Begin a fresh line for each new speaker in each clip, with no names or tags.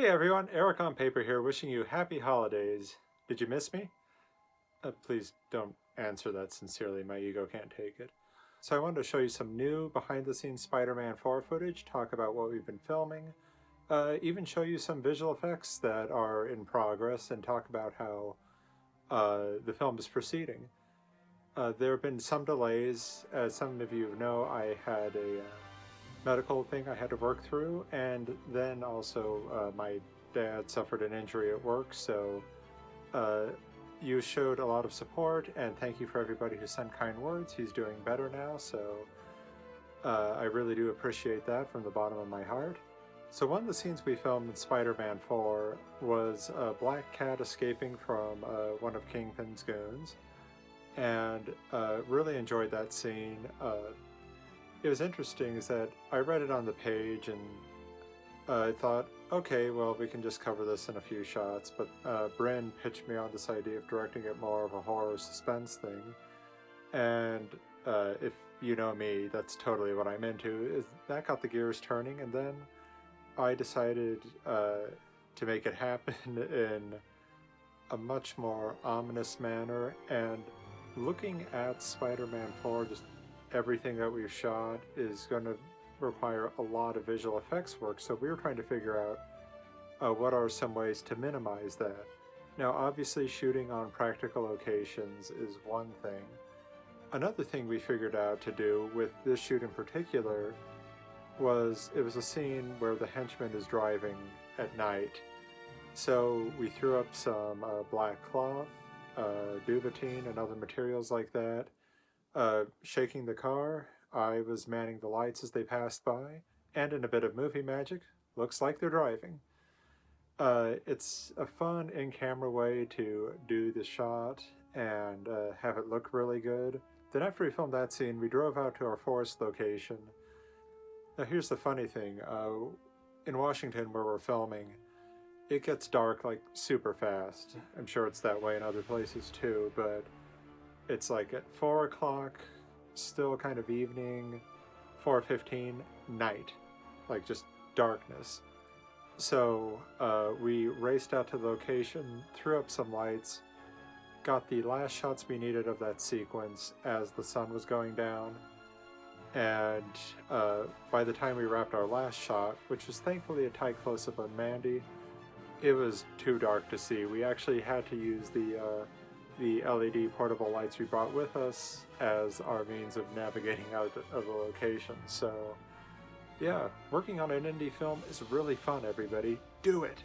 Hey everyone, Eric on Paper here, wishing you happy holidays. Did you miss me? Please don't answer that sincerely, my ego can't take it. So I wanted to show you some new behind-the-scenes Spider-Man 4 footage, talk about what we've been filming, even show you some visual effects that are in progress, and talk about how the film is proceeding. There have been some delays. As some of you know, I had a medical thing I had to work through, and then also my dad suffered an injury at work, so uh, you showed a lot of support, and thank you for everybody who sent kind words. He's doing better now, so I really do appreciate that from the bottom of my heart. So one of the scenes we filmed in Spider-Man 4 was a Black Cat escaping from one of Kingpin's goons, and really enjoyed that scene. It was interesting is that I read it on the page and I thought, okay, well, we can just cover this in a few shots, but Bryn pitched me on this idea of directing it more of a horror suspense thing, and if you know me, that's totally what I'm into. That got the gears turning, and then I decided to make it happen in a much more ominous manner, and looking at Spider-Man 4, just everything that we've shot is going to require a lot of visual effects work, so we were trying to figure out what are some ways to minimize that. Now, obviously, shooting on practical locations is one thing. Another thing we figured out to do with this shoot in particular was it was a scene where the henchman is driving at night. So we threw up some black cloth, duvetine, and other materials like that. Shaking the car, I was manning the lights as they passed by, and in a bit of movie magic, looks like they're driving. It's a fun in-camera way to do the shot and have it look really good. Then after we filmed that scene, we drove out to our forest location. Now here's the funny thing, in Washington where we're filming, it gets dark like super fast. I'm sure it's that way in other places too, but it's like at 4 o'clock, still kind of evening, 4:15, night, like just darkness. So we raced out to the location, threw up some lights, got the last shots we needed of that sequence as the sun was going down, and by the time we wrapped our last shot, which was thankfully a tight close-up on Mandy, it was too dark to see. We actually had to use the LED portable lights we brought with us as our means of navigating out of the location. So yeah, working on an indie film is really fun, everybody. Do it!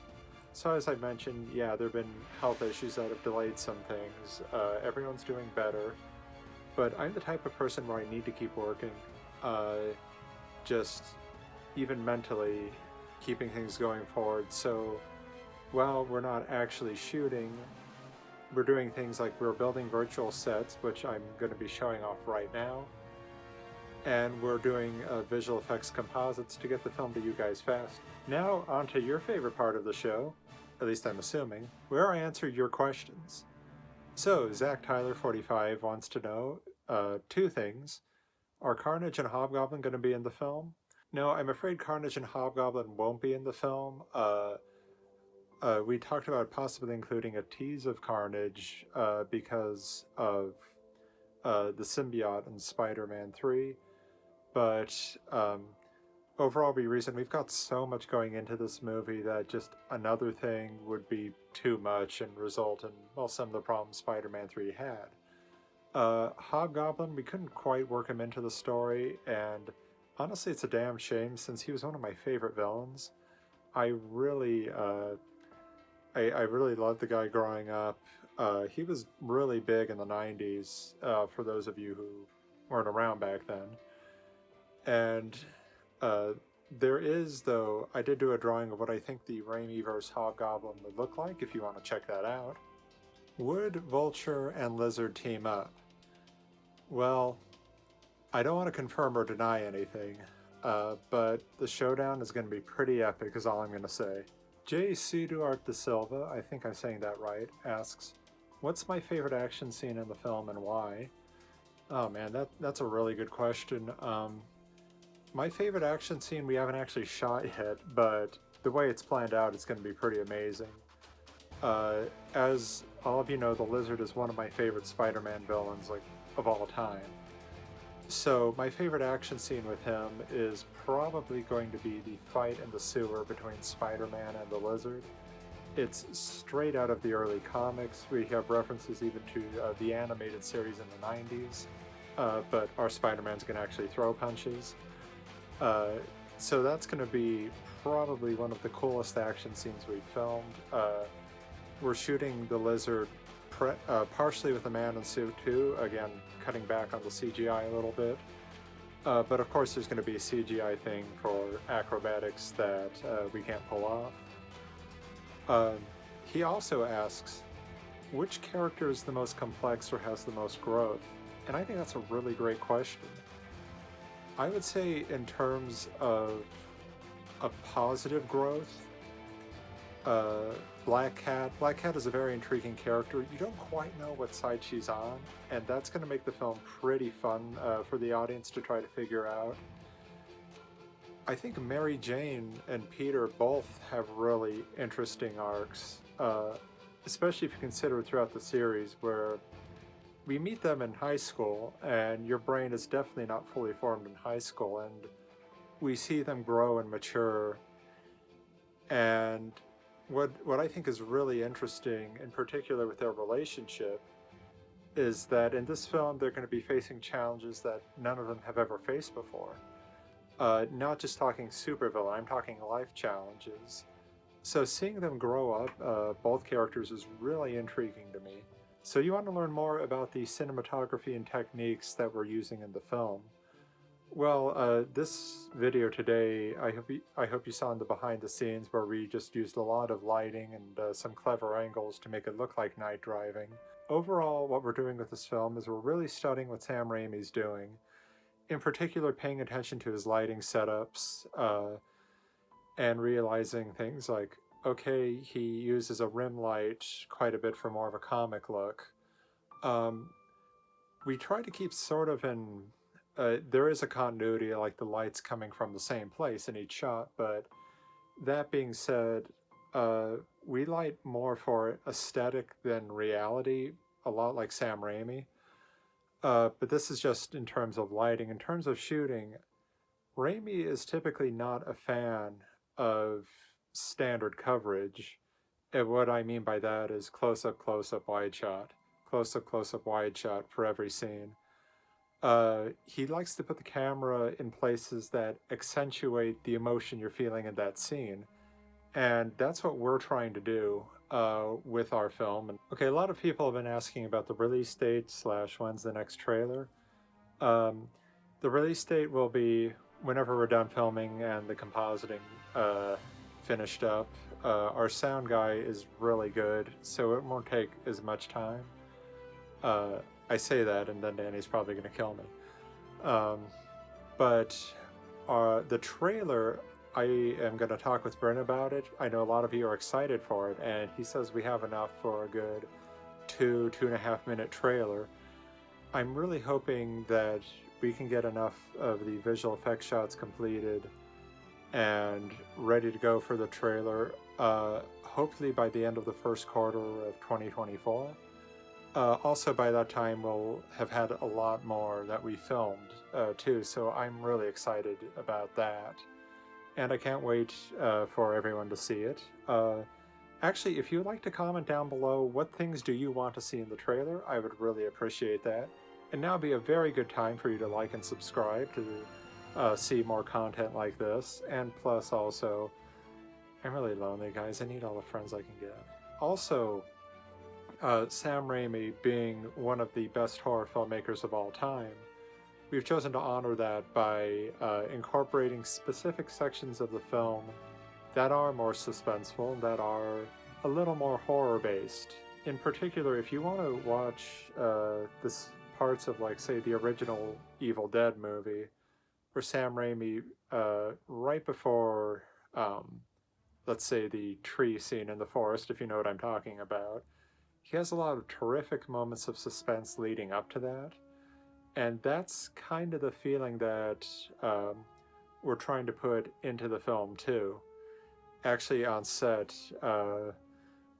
So as I mentioned, yeah, there have been health issues that have delayed some things. Everyone's doing better, but I'm the type of person where I need to keep working. Just even mentally keeping things going forward. So while we're not actually shooting, we're doing things like we're building virtual sets, which I'm going to be showing off right now, and we're doing visual effects composites to get the film to you guys fast. Now on to your favorite part of the show, at least I'm assuming, where I answer your questions. So Zach Tyler 45 wants to know two things. Are Carnage and Hobgoblin going to be in the film? No, I'm afraid Carnage and Hobgoblin won't be in the film. We talked about possibly including a tease of Carnage because of the symbiote in Spider-Man 3, but overall we've got so much going into this movie that just another thing would be too much and result in, well, some of the problems Spider-Man 3 had. Hobgoblin, we couldn't quite work him into the story, and honestly it's a damn shame since he was one of my favorite villains. I really loved the guy growing up. He was really big in the 90s, for those of you who weren't around back then. And there is, though, I did do a drawing of what I think the Raimi-verse Hobgoblin would look like, if you want to check that out. Would Vulture and Lizard team up? Well, I don't want to confirm or deny anything, but the showdown is going to be pretty epic is all I'm going to say. J. Suduart da Silva, I think I'm saying that right, asks, what's my favorite action scene in the film and why? Oh man, that's a really good question. My favorite action scene we haven't actually shot yet, but the way it's planned out, it's going to be pretty amazing. As all of you know, the Lizard is one of my favorite Spider-Man villains, like, of all time. So my favorite action scene with him is probably going to be the fight in the sewer between Spider-Man and the Lizard. It's straight out of the early comics. We have references even to the animated series in the 90s, but our Spider-Man's going to actually throw punches. So that's going to be probably one of the coolest action scenes we've filmed. We're shooting the Lizard partially with a man in suit too, again, cutting back on the CGI a little bit. But of course there's going to be a CGI thing for acrobatics that we can't pull off. He also asks, which character is the most complex or has the most growth? And I think that's a really great question. I would say in terms of a positive growth, Black Cat is a very intriguing character. You don't quite know what side she's on, and that's going to make the film pretty fun for the audience to try to figure out. I think Mary Jane and Peter both have really interesting arcs, especially if you consider throughout the series where we meet them in high school, and your brain is definitely not fully formed in high school, and we see them grow and mature. And what I think is really interesting, in particular with their relationship, is that in this film they're going to be facing challenges that none of them have ever faced before. Not just talking supervillain, I'm talking life challenges. So seeing them grow up, both characters, is really intriguing to me. So you want to learn more about the cinematography and techniques that we're using in the film. Well, this video today, I hope you saw in the behind the scenes where we just used a lot of lighting and some clever angles to make it look like night driving. Overall, what we're doing with this film is we're really studying what Sam Raimi's doing, in particular paying attention to his lighting setups, and realizing things like, okay, he uses a rim light quite a bit for more of a comic look. We try to keep sort of in... there is a continuity, like the lights coming from the same place in each shot, but that being said, we light more for aesthetic than reality, a lot like Sam Raimi. But this is just in terms of lighting. In terms of shooting, Raimi is typically not a fan of standard coverage. And what I mean by that is close-up, wide shot. Close-up, wide shot for every scene. He likes to put the camera in places that accentuate the emotion you're feeling in that scene. And that's what we're trying to do with our film. Okay, a lot of people have been asking about the release date / when's the next trailer. The release date will be whenever we're done filming and the compositing finished up. Our sound guy is really good, so it won't take as much time. I say that, and then Danny's probably going to kill me. But the trailer, I am going to talk with Brent about it. I know a lot of you are excited for it, and he says we have enough for a good 2.5 minute trailer. I'm really hoping that we can get enough of the visual effects shots completed and ready to go for the trailer, hopefully by the end of the first quarter of 2024. Also, by that time, we'll have had a lot more that we filmed, too, so I'm really excited about that. And I can't wait for everyone to see it. Actually, if you'd like to comment down below what things do you want to see in the trailer, I would really appreciate that. And now would be a very good time for you to like and subscribe to see more content like this. And plus, also, I'm really lonely, guys. I need all the friends I can get. Also, Sam Raimi being one of the best horror filmmakers of all time, we've chosen to honor that by incorporating specific sections of the film that are more suspenseful, that are a little more horror-based. In particular, if you want to watch this parts of, like, say, the original Evil Dead movie, where Sam Raimi, right before, let's say, the tree scene in the forest, if you know what I'm talking about, he has a lot of terrific moments of suspense leading up to that. And that's kind of the feeling that we're trying to put into the film, too. actually on set,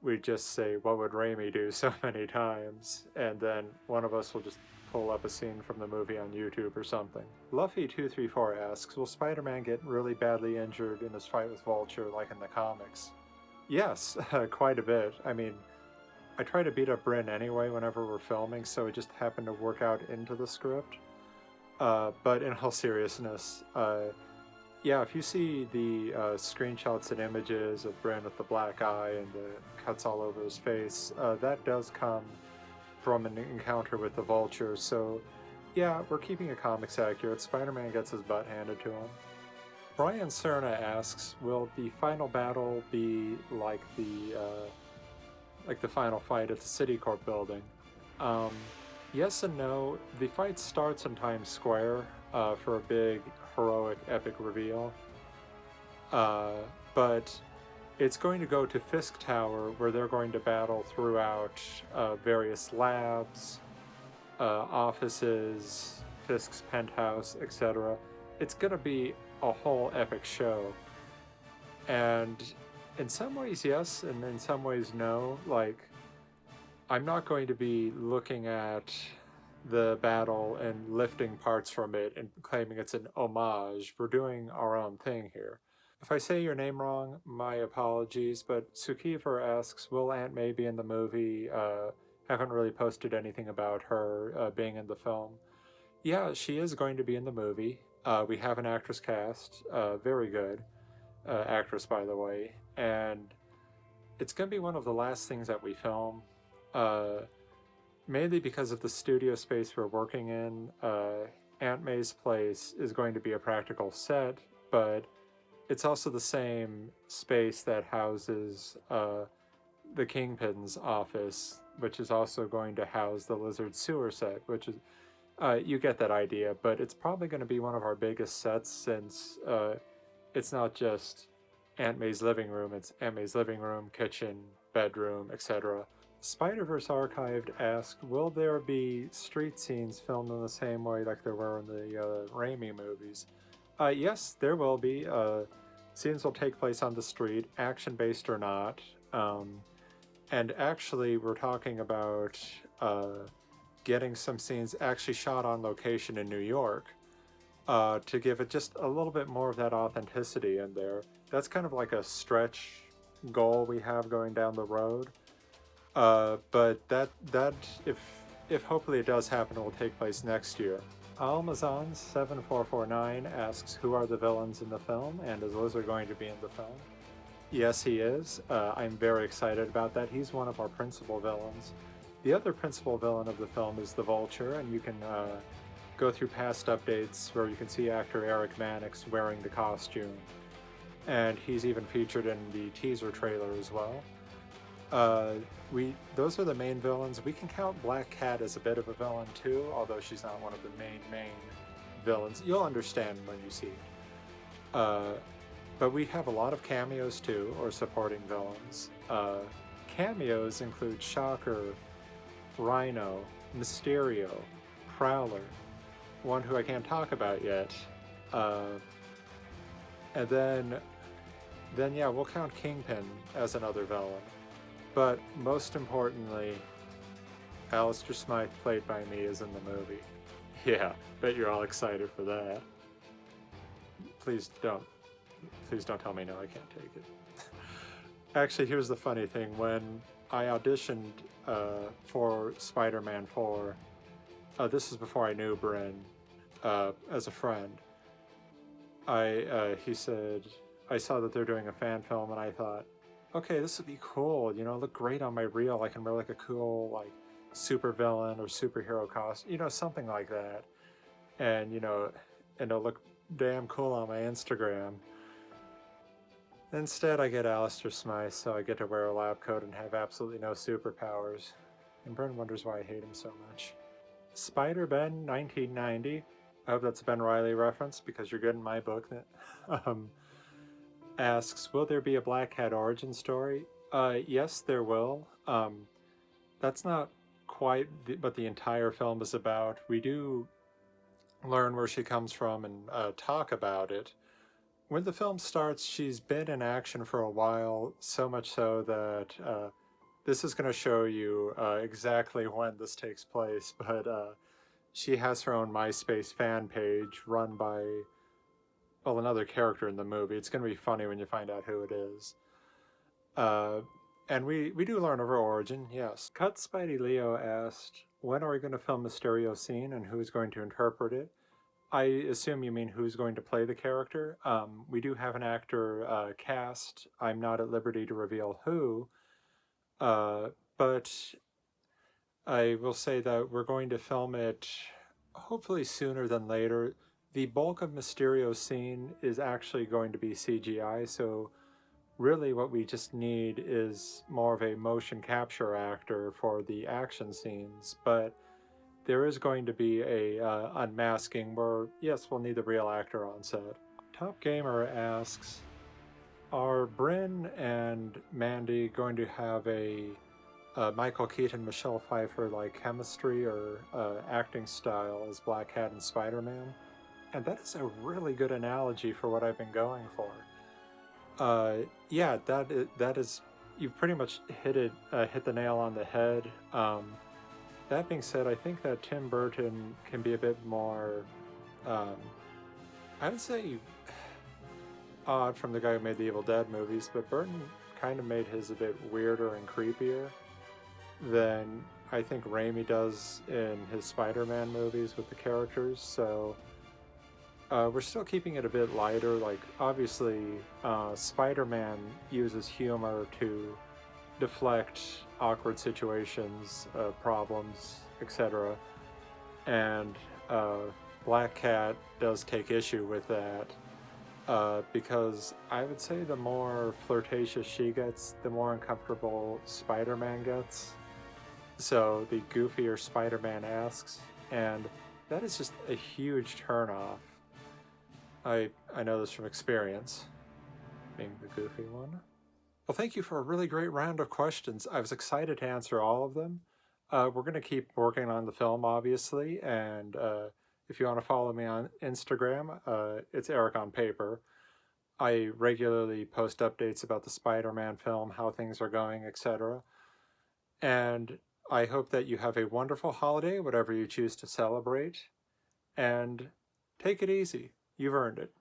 we just say, what would Raimi do so many times? And then one of us will just pull up a scene from the movie on YouTube or something. Luffy234 asks, will Spider-Man get really badly injured in his fight with Vulture like in the comics? Yes, quite a bit. I mean, I try to beat up Bryn anyway whenever we're filming, so it just happened to work out into the script. But in all seriousness, yeah, if you see the screenshots and images of Bryn with the black eye and the cuts all over his face, that does come from an encounter with the Vulture. So, yeah, we're keeping it comics accurate. Spider-Man gets his butt handed to him. Brian Cerna asks, will the final battle be like the final fight at the Citicorp building? Yes and no. The fight starts in Times Square for a big, heroic, epic reveal. But it's going to go to Fisk Tower, where they're going to battle throughout various labs, offices, Fisk's penthouse, etc. It's going to be a whole epic show. And in some ways, yes, and in some ways, no. Like, I'm not going to be looking at the battle and lifting parts from it and claiming it's an homage. We're doing our own thing here. If I say your name wrong, my apologies, but Sukiver asks, will Aunt May be in the movie? Haven't really posted anything about her being in the film. Yeah, she is going to be in the movie. We have an actress cast, very good actress, by the way, and it's going to be one of the last things that we film, mainly because of the studio space we're working in. Aunt May's place is going to be a practical set, but it's also the same space that houses the Kingpin's office, which is also going to house the Lizard sewer set, which is, you get that idea, but it's probably going to be one of our biggest sets since it's not just Aunt May's living room, it's Aunt May's living room, kitchen, bedroom, etc. Spider-Verse Archived asked, will there be street scenes filmed in the same way like there were in the Raimi movies? Yes, there will be. Scenes will take place on the street, action-based or not. And actually, we're talking about getting some scenes actually shot on location in New York to give it just a little bit more of that authenticity in there. That's kind of like a stretch goal we have going down the road. But that if hopefully it does happen, it will take place next year. Almazan7449 asks, who are the villains in the film, and is Lizard going to be in the film? Yes, he is. I'm very excited about that. He's one of our principal villains. The other principal villain of the film is the Vulture, and you can go through past updates where you can see actor Eric Mannix wearing the costume. And he's even featured in the teaser trailer as well. Those are the main villains. We can count Black Cat as a bit of a villain too, although she's not one of the main villains. You'll understand when you see it. But we have a lot of cameos too, or supporting villains. Cameos include Shocker, Rhino, Mysterio, Prowler, one who I can't talk about yet. And then yeah, we'll count Kingpin as another villain. But most importantly, Alistair Smythe, played by me, is in the movie. Yeah, bet you're all excited for that. Please don't tell me no, I can't take it. Actually, here's the funny thing. When I auditioned for Spider-Man 4, this is before I knew Bryn as a friend. He said, I saw that they're doing a fan film, and I thought, okay, this would be cool, you know, look great on my reel. I can wear like a cool, like, super villain or superhero costume, you know, something like that. And, you know, and it'll look damn cool on my Instagram. Instead, I get Alistair Smythe, so I get to wear a lab coat and have absolutely no superpowers. And Bryn wonders why I hate him so much. Spider-Ben 1990, I hope that's a Ben Reilly reference, because you're good in my book. Asks, will there be a Black Cat origin story? Yes, there will. That's not quite what the entire film is about. We do learn where she comes from and talk about it, when the film starts, she's been in action for a while, so much so that this is going to show you exactly when this takes place, but she has her own MySpace fan page run by, well, another character in the movie. It's going to be funny when you find out who it is. Uh, and we do learn of her origin, yes. Cut Spidey Leo asked, when are we going to film Mysterio scene and who's going to interpret it? I assume you mean who's going to play the character. We do have an actor cast. I'm not at liberty to reveal who, but I will say that we're going to film it hopefully sooner than later. The bulk of Mysterio's scene is actually going to be CGI, so really what we just need is more of a motion capture actor for the action scenes, but there is going to be a unmasking where, yes, we'll need the real actor on set. Top Gamer asks, are Bryn and Mandy going to have a Michael Keaton, Michelle Pfeiffer like chemistry or acting style as Black Cat and Spider-Man? And that is a really good analogy for what I've been going for. Yeah, that is you've pretty much hit the nail on the head. That being said, I think that Tim Burton can be a bit more, I would say, odd from the guy who made the Evil Dead movies, but Burton kind of made his a bit weirder and creepier than I think Raimi does in his Spider-Man movies with the characters. So we're still keeping it a bit lighter. Like, obviously, Spider-Man uses humor to deflect awkward situations, problems, etc. And Black Cat does take issue with that because I would say the more flirtatious she gets, the more uncomfortable Spider-Man gets. So the goofier Spider-Man asks, and that is just a huge turnoff. I know this from experience, being the goofy one. Well, thank you for a really great round of questions. I was excited to answer all of them. We're going to keep working on the film, obviously, and if you want to follow me on Instagram, it's Eric on Paper. I regularly post updates about the Spider-Man film, how things are going, etc. And I hope that you have a wonderful holiday, whatever you choose to celebrate, and take it easy. You've earned it.